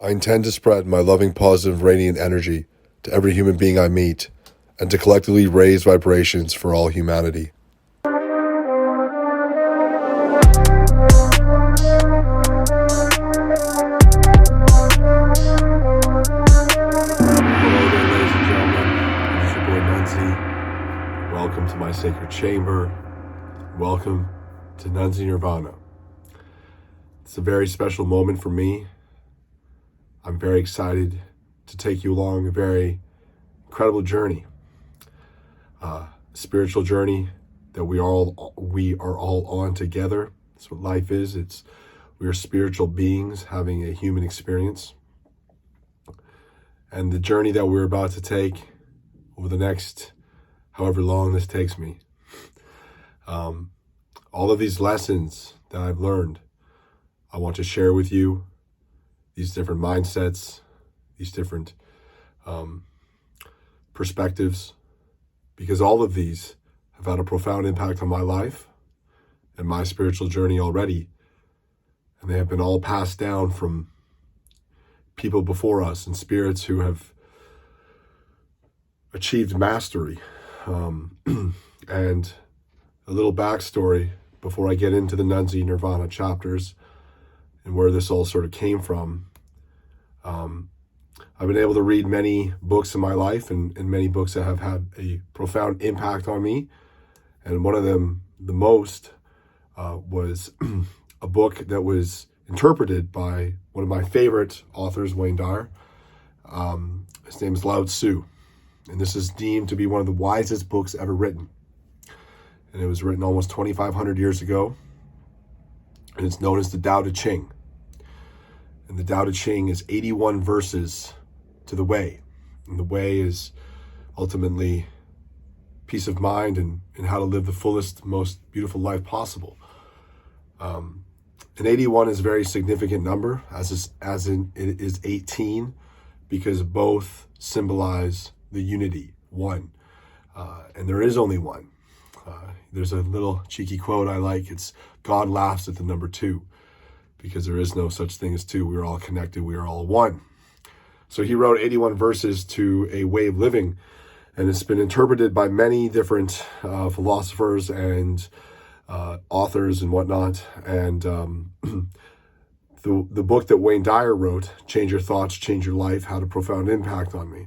I intend to spread my loving, positive, radiant energy to every human being I meet and to collectively raise vibrations for all humanity. Hello there, ladies and gentlemen. This is your boy NUNZZII. Welcome to my sacred chamber. Welcome to NUNZZII Nirvana. It's a very special moment for me. I'm very excited to take you along a very incredible journey, spiritual journey that we are all on together. That's what life is. We are spiritual beings having a human experience, and the journey that we're about to take over the next however long this takes me. All of these lessons that I've learned, I want to share with you. These different mindsets, these different perspectives, because all of these have had a profound impact on my life and my spiritual journey already. And they have been all passed down from people before us and spirits who have achieved mastery. And a little backstory before I get into the NUNZZII Nirvana chapters and where this all sort of came from. I've been able to read many books in my life and many books that have had a profound impact on me. And one of them, the most, was a book that was interpreted by one of my favorite authors, Wayne Dyer. His name is NUNZZII. And this is deemed to be one of the wisest books ever written. And it was written almost 2,500 years ago. And it's known as the Tao Te Ching. And the Tao Te Ching is 81 verses to the way. And the way is ultimately peace of mind and how to live the fullest, most beautiful life possible. And 81 is a very significant number, as in it is 18, because both symbolize the unity, one. And there is only one. There's a little cheeky quote I like. It's, God laughs at the number 2, because there is no such thing as 2. We are all connected. We are all one. So he wrote 81 verses to a way of living, and it's been interpreted by many different philosophers and authors and whatnot. And the book that Wayne Dyer wrote, Change Your Thoughts, Change Your Life, had a profound impact on me.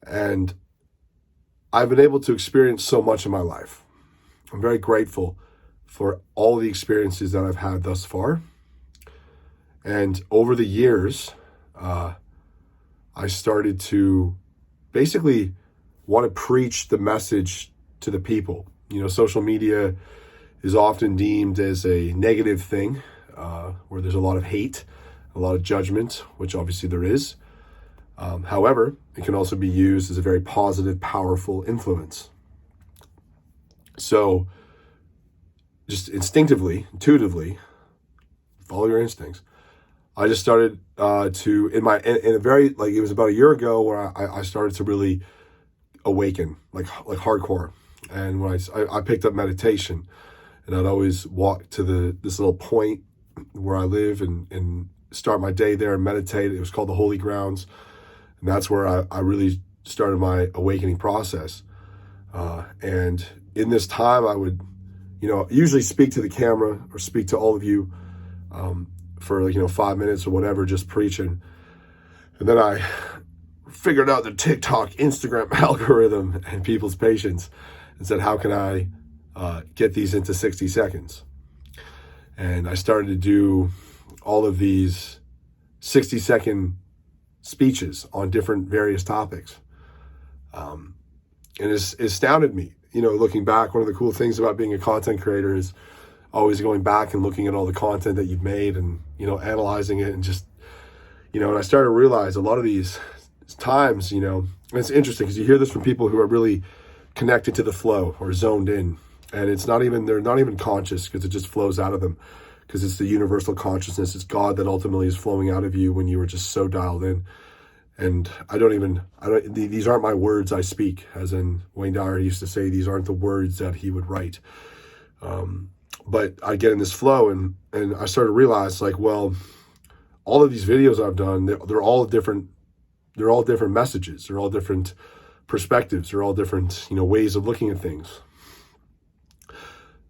And I've been able to experience so much in my life. I'm very grateful for all the experiences that I've had thus far. And over the years, I started to basically want to preach the message to the people. You know, social media is often deemed as a negative thing, where there's a lot of hate, a lot of judgment, which obviously there is. However, it can also be used as a very positive, powerful influence. So just instinctively, intuitively, follow your instincts. I just started in a very, like, it was about a year ago where I started to really awaken, like hardcore. And when I picked up meditation, and I'd always walk to this little point where I live and start my day there and meditate. It was called the Holy Grounds. And that's where I really started my awakening process. And in this time, I would, usually speak to the camera or speak to all of you for 5 minutes or whatever, just preaching. And then I figured out the TikTok, Instagram algorithm and people's patience and said, how can I get these into 60 seconds? And I started to do all of these 60-second speeches on different various topics. And it astounded me. Looking back, one of the cool things about being a content creator is always going back and looking at all the content that you've made and, analyzing it and just, and I started to realize a lot of these times, and it's interesting because you hear this from people who are really connected to the flow or zoned in, and they're not even conscious because it just flows out of them because it's the universal consciousness. It's God that ultimately is flowing out of you when you were just so dialed in. And these aren't my words I speak, as in Wayne Dyer used to say, these aren't the words that he would write. But I get in this flow and I started to realize, like, well, all of these videos I've done, they're all different. They're all different messages. They're all different perspectives. They're all different, ways of looking at things.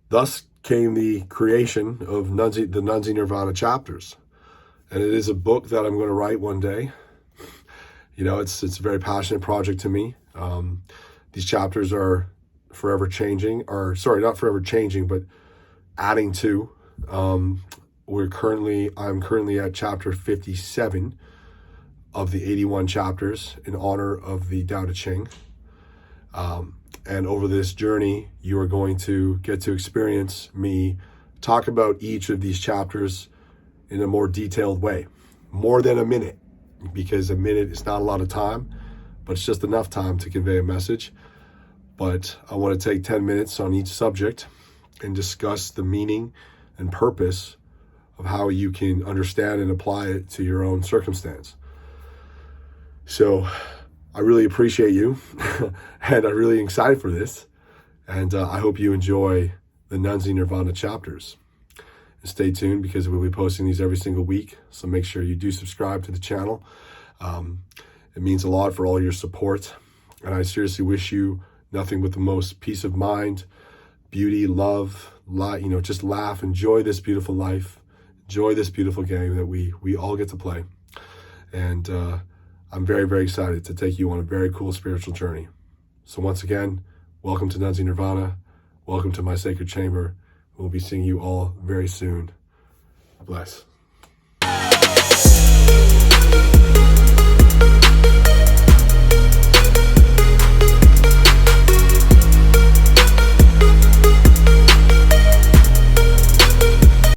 Thus came the creation of the NUNZZII Nirvana chapters. And it is a book that I'm going to write one day. It's a very passionate project to me. These chapters are forever changing, or sorry, not forever changing, but adding to. I'm currently at chapter 57 of the 81 chapters in honor of the Tao Te Ching. And over this journey, you are going to get to experience me talk about each of these chapters in a more detailed way, more than a minute, because a minute is not a lot of time, but it's just enough time to convey a message. But I want to take 10 minutes on each subject and discuss the meaning and purpose of how you can understand and apply it to your own circumstance. So I really appreciate you, and I'm really excited for this. And I hope you enjoy the NUNZZII Nirvana chapters. And stay tuned, because we'll be posting these every single week. So make sure you do subscribe to the channel. It means a lot for all your support. And I seriously wish you nothing but the most peace of mind, beauty, love, just laugh, enjoy this beautiful life, enjoy this beautiful game that we all get to play. And I'm very, very excited to take you on a very cool spiritual journey. So once again, welcome to NUNZZII Nirvana. Welcome to my sacred chamber. We'll be seeing you all very soon. Bless.